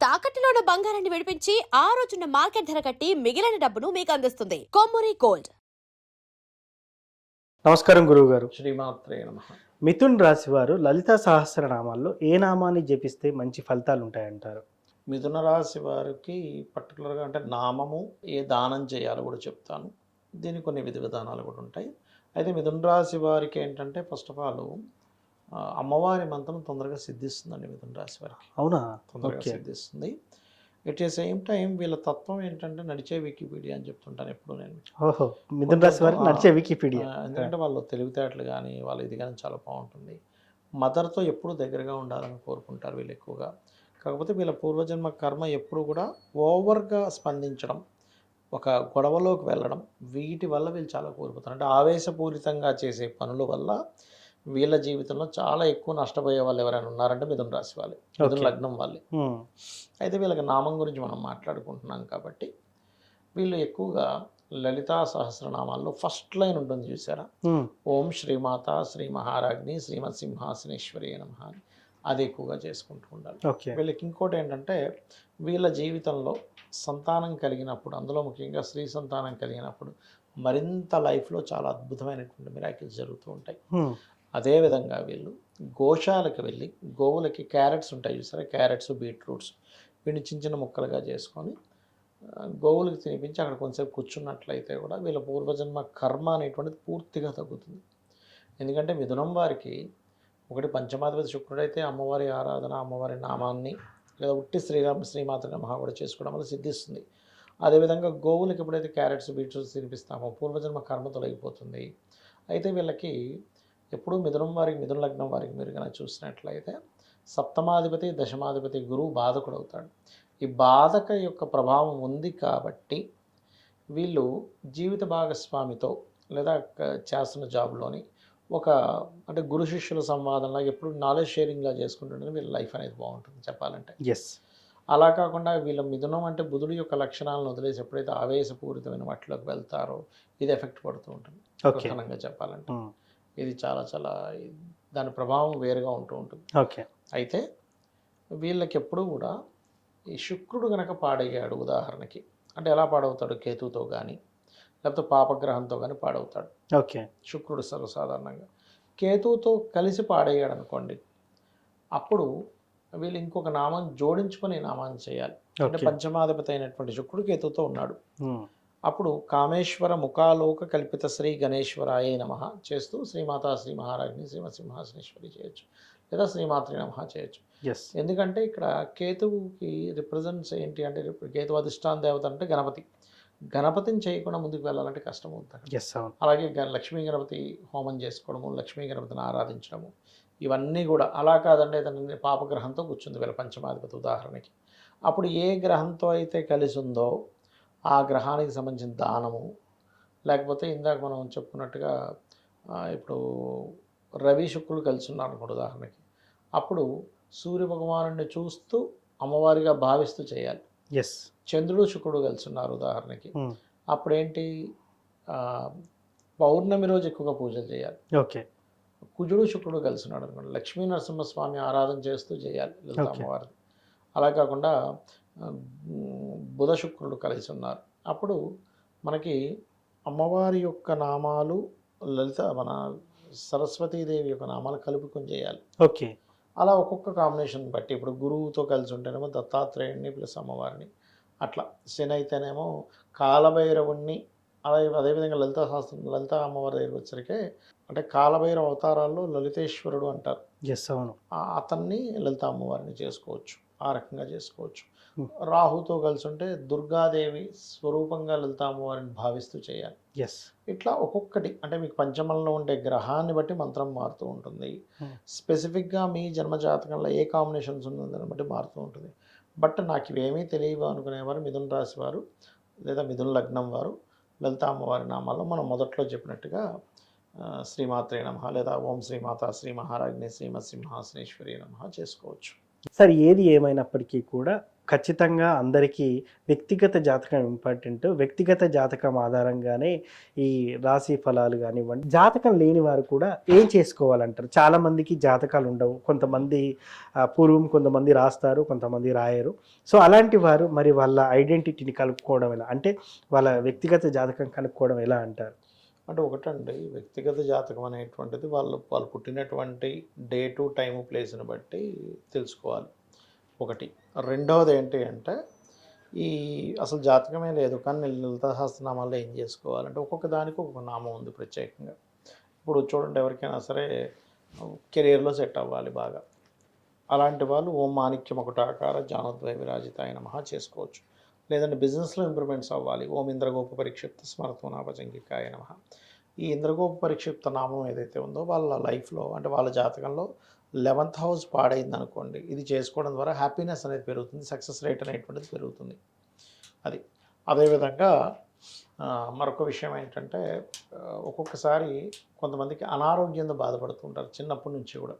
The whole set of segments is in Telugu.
తాకట్టులో ఉన్న బంగారాన్ని విడిపించి ఆ రోజున్న మార్కెట్ ధర కట్టి మిగిలిన డబ్బును మీకు అందిస్తుంది కొమ్మూరి గోల్డ్. నమస్కారం గురువుగారు. శ్రీమాత్రే నమః. మిథున్ రాశి వారు లలితా సహస్రనామాల్లో ఏ నామాన్ని జపిస్తే మంచి ఫలితాలు ఉంటాయంటారు? మిథున రాశి వారికి పర్టికులర్గా అంటే నామము ఏ దానం చేయాలో కూడా చెప్తాను. దీనికి కొన్ని విధి విధానాలు కూడా ఉంటాయి. అయితే మిథున రాశి వారికి ఏంటంటే ఫస్ట్ ఆఫ్ ఆల్ అమ్మవారి మంత్రం తొందరగా సిద్ధిస్తుందండి మిథున రాశి వారికి. అవునా? తొందరగా సిద్ధిస్తుంది. ఎట్ ఏ సేమ్ టైం వీళ్ళ తత్వం ఏంటంటే నడిచే వికీపీడియా అని చెప్తుంటాను ఎప్పుడు నేను. ఓహో, మిథున రాశి వారికి నడిచే వికీపీడియా. ఎందుకంటే వాళ్ళు తెలివితేటలు కానీ వాళ్ళ ఇది కానీ చాలా బాగుంటుంది. మదర్తో ఎప్పుడు దగ్గరగా ఉండాలని కోరుకుంటారు వీళ్ళు ఎక్కువగా. కాకపోతే వీళ్ళ పూర్వజన్మ కర్మ ఎప్పుడు కూడా ఓవర్గా స్పందించడం, ఒక గొడవలోకి వెళ్ళడం, వీటి వల్ల వీళ్ళు చాలా కోల్పోతారు. అంటే ఆవేశపూరితంగా చేసే పనుల వల్ల వీళ్ళ జీవితంలో చాలా ఎక్కువ నష్టపోయే వాళ్ళు ఎవరైనా ఉన్నారంటే మిథున రాశి వాళ్ళే, మిథున లగ్నం వాళ్ళే. అయితే వీళ్ళకి నామం గురించి మనం మాట్లాడుకుంటున్నాం కాబట్టి వీళ్ళు ఎక్కువగా లలితా సహస్రనామాల్లో ఫస్ట్ లైన్ ఉంటుంది చూసారా, ఓం శ్రీమాత శ్రీ మహారాజ్ని శ్రీమత్ సింహాసనేశ్వరి నమః అని, అది ఎక్కువగా చేసుకుంటూ ఉండాలి. వీళ్ళకి ఇంకోటి ఏంటంటే వీళ్ళ జీవితంలో సంతానం కలిగినప్పుడు, అందులో ముఖ్యంగా స్త్రీ సంతానం కలిగినప్పుడు మరింత లైఫ్లో చాలా అద్భుతమైనటువంటి మిరాకిల్స్ జరుగుతూ ఉంటాయి. అదేవిధంగా వీళ్ళు గోశాలకు వెళ్ళి గోవులకి క్యారెట్స్ ఉంటాయి చూసారా, క్యారెట్స్ బీట్రూట్స్ వీటిని చిన్న చిన్న ముక్కలుగా చేసుకొని గోవులకు తినిపించి అక్కడ కొంచెంసేపు కూర్చున్నట్లయితే కూడా వీళ్ళ పూర్వజన్మ కర్మ అనేటువంటిది పూర్తిగా తగ్గుతుంది. ఎందుకంటే మిథునం వారికి ఒకటి పంచమాధిపతి శుక్రుడైతే అమ్మవారి ఆరాధన, అమ్మవారి నామాన్ని లేదా ఉట్టి శ్రీమాత నమః కూడా చేసుకోవడం వల్ల సిద్ధిస్తుంది. అదేవిధంగా గోవులకు ఎప్పుడైతే క్యారెట్స్ బీట్రూట్స్ తినిపిస్తామో పూర్వజన్మ కర్మ తొలగిపోతుంది. అయితే వీళ్ళకి ఎప్పుడు మిథునం వారికి, మిథున లగ్నం వారికి మీరు కనుక చూసినట్లయితే సప్తమాధిపతి దశమాధిపతి గురువు బాధకుడు అవుతాడు. ఈ బాధక యొక్క ప్రభావం ఉంది కాబట్టి వీళ్ళు జీవిత భాగస్వామితో లేదా చేస్తున్న జాబ్లోని ఒక అంటే గురు శిష్యుల సంవాదంలా ఎప్పుడు నాలెడ్జ్ షేరింగ్లా చేసుకుంటుంటే వీళ్ళ లైఫ్ అనేది బాగుంటుంది చెప్పాలంటే. అలా కాకుండా వీళ్ళ మిథునం అంటే బుధుడి యొక్క లక్షణాలను వదిలేసి ఎప్పుడైతే ఆవేశపూరితమైన వాటిలోకి వెళ్తారో ఇది ఎఫెక్ట్ పడుతూ ఉంటుంది. ప్రధానంగా చెప్పాలంటే ఇది చాలా చాలా దాని ప్రభావం వేరుగా ఉంటూ ఉంటుంది. అయితే వీళ్ళకి ఎప్పుడూ కూడా ఈ శుక్రుడు కనుక పాడయ్యాడు ఉదాహరణకి, అంటే ఎలా పాడవుతాడు, కేతుతో కానీ లేకపోతే పాపగ్రహంతో కానీ పాడవుతాడు. శుక్రుడు సర్వసాధారణంగా కేతువుతో కలిసి పాడయ్యాడు అనుకోండి, అప్పుడు వీళ్ళు ఇంకొక నామం జోడించుకొని నామాన్ని చేయాలి. అంటే పంచమాధిపతి అయినటువంటి శుక్రుడు కేతువుతో ఉన్నాడు, అప్పుడు కామేశ్వర ముఖాలోక కల్పిత శ్రీ గణేశ్వరాయ నమః చేస్తూ శ్రీమాతా శ్రీ మహారాజ్ని శ్రీమత్ సింహాసనేశ్వరి చేయొచ్చు, లేదా శ్రీమాత్రి నమః చేయొచ్చు. ఎందుకంటే ఇక్కడ కేతువుకి రిప్రజెంట్స్ ఏంటి అంటే, కేతు అధిష్టాన దేవత అంటే గణపతి. గణపతిని చేయకుండా ముందుకు వెళ్ళాలంటే కష్టం అవుతుంది. అలాగే లక్ష్మీ గణపతి హోమం చేసుకోవడము, లక్ష్మీ గణపతిని ఆరాధించడము, ఇవన్నీ కూడా అలా కాదండి. ఏదైనా పాపగ్రహంతో కూర్చుంది వీళ్ళ పంచమాధిపతి ఉదాహరణకి, అప్పుడు ఏ గ్రహంతో అయితే కలిసి ఉందో ఆ గ్రహానికి సంబంధించిన దానము, లేకపోతే ఇందాక మనం చెప్పుకున్నట్టుగా ఇప్పుడు రవి శుక్రులు కలిసి ఉన్నారు అనుకోండి ఉదాహరణకి, అప్పుడు సూర్య భగవానుడిని చూస్తూ అమ్మవారిగా భావిస్తూ చేయాలి. చంద్రుడు శుక్రుడు కలిసి ఉన్నారు ఉదాహరణకి, అప్పుడేంటి పౌర్ణమి రోజు ఎక్కువగా పూజలు చేయాలి. కుజుడు శుక్రుడు కలిసి ఉన్నాడు అనుకోండి, లక్ష్మీ నరసింహస్వామి ఆరాధన చేస్తూ చేయాలి లలిత అమ్మవారిని. అలా కాకుండా బుధ శుక్రుడు కలిసి ఉన్నారు, అప్పుడు మనకి అమ్మవారి యొక్క నామాలు లలిత మన సరస్వతీదేవి యొక్క నామాలు కలుపుకొని చేయాలి. అలా ఒక్కొక్క కాంబినేషన్ బట్టి, ఇప్పుడు గురువుతో కలిసి ఉంటేనేమో దత్తాత్రేయుడిని ప్లస్ అమ్మవారిని, అట్లా శని అయితేనేమో కాలభైరవుణ్ణి, అదేవిధంగా లలిత అమ్మవారి దగ్గరికి వచ్చరికి అంటే కాలభైరవ అవతారాల్లో లలితేశ్వరుడు అంటారు, అతన్ని లలిత అమ్మవారిని చేసుకోవచ్చు, ఆ రకంగా చేసుకోవచ్చు. రాహుతో కలిసి ఉంటే దుర్గాదేవి స్వరూపంగా లలిత అమ్మవారిని భావిస్తూ చేయాలి. ఇట్లా ఒక్కొక్కటి అంటే మీకు పంచమంలో ఉండే గ్రహాన్ని బట్టి మంత్రం మారుతూ ఉంటుంది. స్పెసిఫిక్గా మీ జన్మజాతకంలో ఏ కాంబినేషన్స్ ఉన్నదాన్ని బట్టి మారుతూ ఉంటుంది. బట్ నాకు ఇవేమీ తెలియవు అనుకునేవారు మిథున రాశి వారు లేదా మిథున లగ్నం వారు లలిత అమ్మవారి నామాల్లో మనం మొదట్లో చెప్పినట్టుగా శ్రీమాత్రే నమః లేదా ఓం శ్రీమాత శ్రీ మహారాజ్ని శ్రీమత్ సింహాసనేశ్వరి నమః చేసుకోవచ్చు. సార్ ఏది ఏమైనప్పటికీ కూడా ఖచ్చితంగా అందరికీ వ్యక్తిగత జాతకం ఇంపార్టెంట్. వ్యక్తిగత జాతకం ఆధారంగానే ఈ రాశి ఫలాలు గానివ్వండి, జాతకం లేని వారు కూడా ఏం చేసుకోవాలంటారు? చాలామందికి జాతకాలు ఉండవు. కొంతమంది పూర్వం కొంతమంది రాస్తారు, కొంతమంది రాయరు. సో, అలాంటి వారు మరి వాళ్ళ ఐడెంటిటీని కలుపుకోవడం ఎలా? అంటే వాళ్ళ వ్యక్తిగత జాతకం కనుక్కోవడం ఎలా అంటారు? అంటే ఒకటండి, వ్యక్తిగత జాతకం అనేటువంటిది వాళ్ళు వాళ్ళు పుట్టినటువంటి డేటు, టైము, ప్లేస్‌ని బట్టి తెలుసుకోవాలి. ఒకటి. రెండవది ఏంటి అంటే, ఈ అసలు జాతకమే లేదు కానీ లలితా సహస్రనామాల్లో ఏం చేసుకోవాలంటే, ఒక్కొక్క దానికి ఒక్కొక్క నామం ఉంది ప్రత్యేకంగా. ఇప్పుడు చూడండి, ఎవరికైనా సరే కెరియర్‌లో సెట్ అవ్వాలి బాగా. అలాంటి వాళ్ళు ఓం మాణిక్యం ఒకటాకార జానోద్వయ విరాజితాయ నమః చేసుకోవచ్చు. లేదంటే బిజినెస్లో ఇంప్రూవ్మెంట్స్ అవ్వాలి, ఓం ఇంద్రగోప పరిక్షిప్త స్మరత్వనాభజంగికాయ నమః. ఈ ఇంద్రగోప పరిక్షిప్త నామం ఏదైతే ఉందో వాళ్ళ లైఫ్లో, అంటే వాళ్ళ జాతకంలో 11th హౌస్ పాడైంది అనుకోండి, ఇది చేసుకోవడం ద్వారా హ్యాపీనెస్ అనేది పెరుగుతుంది, సక్సెస్ రేట్ అనేటువంటిది పెరుగుతుంది. అది అదేవిధంగా మరొక విషయం ఏంటంటే, ఒక్కొక్కసారి కొంతమందికి అనారోగ్యంతో బాధపడుతుంటారు చిన్నప్పటి నుంచి కూడా.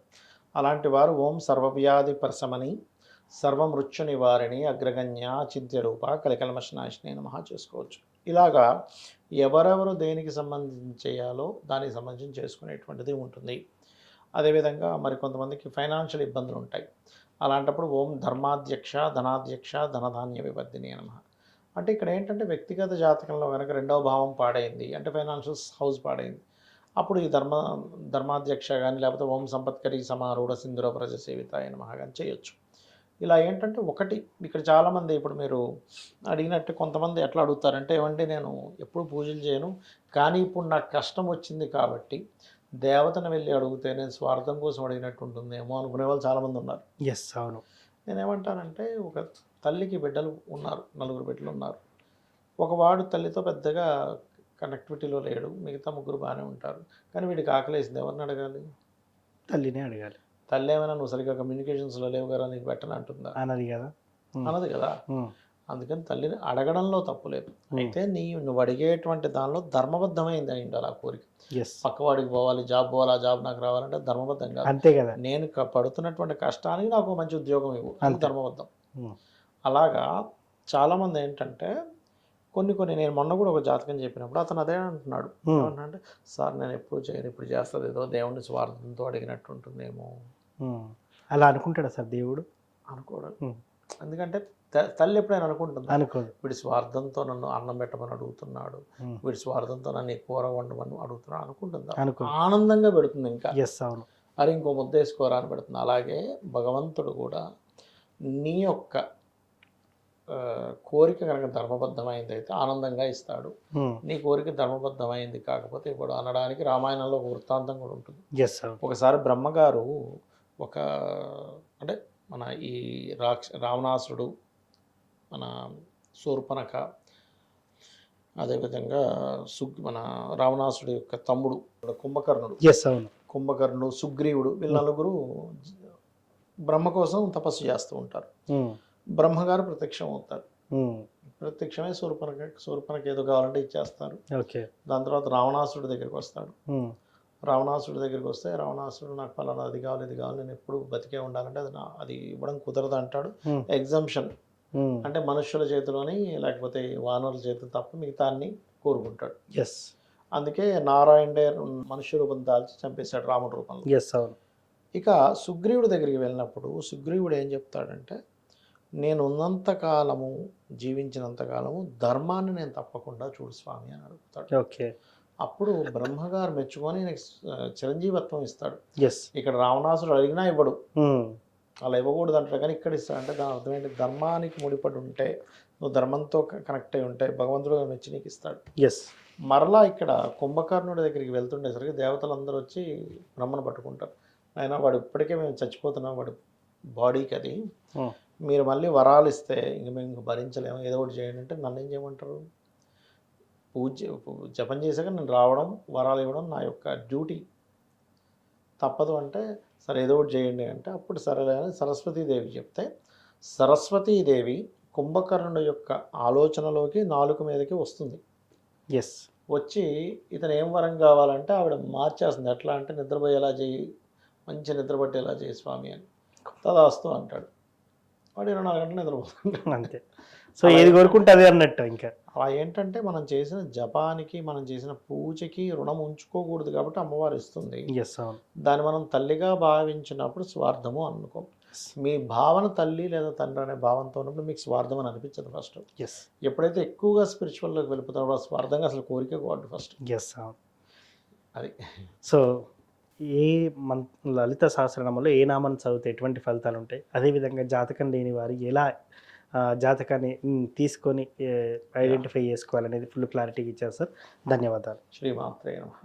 అలాంటి వారు ఓం సర్వవ్యాధి పరశమని సర్వమృత్యు నివారిణి అగ్రగణ్య చింత్య రూప కలికల్మషనాశిని నమః చేసుకోవచ్చు. ఇలాగా ఎవరెవరు దేనికి సంబంధించి చేయాలో దానికి సంబంధించి చేసుకునేటువంటిది ఉంటుంది. అదేవిధంగా మరి కొంతమందికి ఫైనాన్షియల్ ఇబ్బందులు ఉంటాయి. అలాంటప్పుడు ఓం ధర్మాధ్యక్ష ధనాధ్యక్ష ధనధాన్య వివర్ధిని నమః. అంటే ఇక్కడ ఏంటంటే, వ్యక్తిగత జాతకంలో కనుక 2వ భావం పాడైంది అంటే ఫైనాన్షియల్ హౌస్ పాడైంది, అప్పుడు ఈ ధర్మాధ్యక్ష కానీ లేకపోతే ఓం సంపత్కరి సమారూఢ సింధుర ప్రజ సేవితాయ నమః కానీ చేయొచ్చు. ఇలా ఏంటంటే, ఒకటి ఇక్కడ చాలామంది ఇప్పుడు మీరు అడిగినట్టు కొంతమంది ఎట్లా అడుగుతారంటే, ఏమంటే నేను ఎప్పుడు పూజలు చేయను కానీ ఇప్పుడు నాకు కష్టం వచ్చింది కాబట్టి దేవతను వెళ్ళి అడిగితే నేను స్వార్థం కోసం అడిగినట్టు ఉంటుందేమో అనుకునే వాళ్ళు చాలామంది ఉన్నారు. ఎస్, అవును. నేనేమంటానంటే, ఒక తల్లికి బిడ్డలు ఉన్నారు, 4 బిడ్డలు ఉన్నారు. ఒక వాడు తల్లితో పెద్దగా కనెక్టివిటీలో లేడు, మిగతా 3 బాగానే ఉంటారు. కానీ వీడికి ఆకలేసింది, ఎవరిని అడగాలి? తల్లినే అడగాలి. తల్లి ఏమైనా నువ్వు సరిగ్గా కమ్యూనికేషన్స్లో లేవు కదా నీకు పెట్టను అంటుందా? అన్నది కదా. అన్నది కదా. అందుకని తల్లిని అడగడంలో తప్పు లేదు. అయితే నువ్వు అడిగేటువంటి దానిలో ధర్మబద్ధమైంది అయి ఉండాలి ఆ కోరిక. పక్కవాడికి పోవాలి, జాబ్ పోవాలి, ఆ జాబ్ నాకు రావాలంటే ధర్మబద్ధం కాదు. అంతే కదా. నేను పడుతున్నటువంటి కష్టానికి నాకు మంచి ఉద్యోగం ఇవ్వు, అది ధర్మబద్ధం. అలాగా చాలామంది ఏంటంటే, కొన్ని నేను మొన్న కూడా ఒక జాతకం చెప్పినప్పుడు అతను అదే అంటున్నాడు. ఏమన్నా సార్ నేను ఎప్పుడు చేయను, ఇప్పుడు చేస్తుంది, ఏదో దేవుడిని స్వార్థంతో అడిగినట్టు ఉంటుందేమో. అలా అనుకుంటాడా సార్ దేవుడు? అనుకోడు. ఎందుకంటే తల్లి ఎప్పుడైనా అనుకుంటుంది, అనుకోదు. వీడి స్వార్థంతో నన్ను అన్నం పెట్టమని అడుగుతున్నాడు, వీడి స్వార్థంతో నన్ను ఈ కూర వండమని అడుగుతున్నాడు అనుకుంటుందా? ఆనందంగా పెడుతుంది. ఇంకా అవును, అరే ఇంకో ముద్ద వేసుకోరా అని పెడుతుంది. అలాగే భగవంతుడు కూడా నీ యొక్క కోరిక కనుక ధర్మబద్ధమైంది అయితే ఆనందంగా ఇస్తాడు. నీ కోరిక ధర్మబద్ధమైంది కాకపోతే ఇప్పుడు అనడానికి రామాయణంలో ఒక వృత్తాంతం కూడా ఉంటుంది. ఒకసారి బ్రహ్మగారు అంటే మన ఈ రావణాసురుడు, మన శూర్పణఖ, అదేవిధంగా మన రావణాసురుడు యొక్క తమ్ముడు కుంభకర్ణుడు, కుంభకర్ణుడు, సుగ్రీవుడు, వీళ్ళ 4 బ్రహ్మ కోసం తపస్సు చేస్తూ ఉంటారు. బ్రహ్మగారు ప్రత్యక్షం అవుతారు. ప్రత్యక్షమే శూర్పణఖ ఏదో కావాలంటే ఇచ్చేస్తారు. దాని తర్వాత రావణాసురుడి దగ్గరికి వస్తాడు. రావణాసురుడి దగ్గరికి వస్తే రావణాసురుడు నాకు పలానా అది కావాలి, ఇది కావాలి, నేను ఎప్పుడు బతికే ఉండాలంటే అది ఇవ్వడం కుదరదు అంటాడు. ఎగ్జంప్షన్ అంటే మనుష్యుల చేతిలోని లేకపోతే వానరుల చేతులు తప్ప మిగతా అన్ని కోరుకుంటాడు. అందుకే నారాయణుడే మనుష్య రూపం దాల్చి చంపేశాడు రాముడి రూపంలో. ఇక సుగ్రీవుడి దగ్గరికి వెళ్ళినప్పుడు సుగ్రీవుడు ఏం చెప్తాడంటే, నేను ఉన్నంతకాలము, జీవించినంతకాలము ధర్మాన్ని నేను తప్పకుండా చూడు స్వామి అని అడుగుతాడు. అప్పుడు బ్రహ్మగారు మెచ్చుకొని చిరంజీవత్వం ఇస్తాడు. ఇక్కడ రావణాసుడు అడిగినా ఇవ్వడు, అలా ఇవ్వకూడదు అంటాడు, కానీ ఇక్కడ ఇస్తాడంటే దాని అర్థం ఏంటి? ధర్మానికి ముడిపడి ఉంటే, నువ్వు ధర్మంతో కనెక్ట్ అయి ఉంటే భగవంతుడు మెచ్చి నీకు ఇస్తాడు. మరలా ఇక్కడ కుంభకర్ణుడి దగ్గరికి వెళ్తుండేసరికి దేవతలందరూ వచ్చి బ్రహ్మను పట్టుకుంటారు. అయినా వాడు ఇప్పటికే మేము చచ్చిపోతున్నాం, వాడి బాడీకి అది, మీరు మళ్ళీ వరాలు ఇస్తే ఇంక మేము భరించలేము, ఏదో ఒకటి చేయండి అంటే నన్ను ఏం చేయమంటారు? జపం చేశాక నేను రావడం, వరాలు ఇవ్వడం నా యొక్క డ్యూటీ, తప్పదు అంటే సరే ఏదో ఒకటి చేయండి అంటే అప్పుడు సరేలే అని సరస్వతీదేవి చెప్తే, సరస్వతీదేవి కుంభకర్ణుడు యొక్క ఆలోచనలోకి నాలుక మీదకి వస్తుంది. వచ్చి ఇతను ఏం వరం కావాలంటే ఆవిడ మార్చేస్తుంది. ఎట్లా అంటే, నిద్రపోయేలా చేయి, మంచి నిద్రపట్టేలా చేయి స్వామి అని. తదాస్తు అంటాడు. వాడు 24 గంటలు నిద్రపోతుంటాడు. అంతే. సో ఏది కోరుకుంటే అదే అన్నట్టు ఇంకా. అలా ఏంటంటే మనం చేసిన జపానికి, మనం చేసిన పూజకి రుణం ఉంచుకోకూడదు కాబట్టి అమ్మవారు ఇస్తుంది. ఎస్, అవును. దాన్ని మనం తల్లిగా భావించినప్పుడు స్వార్థము అనుకో. మీ భావన తల్లి లేదా తండ్రి అనే భావంతో ఉన్నప్పుడు మీకు స్వార్థం అని అనిపించదు ఫస్ట్. ఎస్, ఎప్పుడైతే ఎక్కువగా స్పిరిచువల్లోకి వెళ్ళిపోతాడో స్వార్థంగా అసలు కోరిక కోవద్దు ఫస్ట్. ఎస్, అవును. అది. సో ఏ లలిత సహస్రనామంలో ఏ నామాన్ని చదివితే ఎటువంటి ఫలితాలు ఉంటాయి, అదేవిధంగా జాతకం లేని వారు ఎలా జాతకాన్ని తీసుకొని ఐడెంటిఫై చేసుకోవాలనేది ఫుల్ క్లారిటీగా ఇచ్చారు సార్. ధన్యవాదాలు. శ్రీమాత్రే నమః.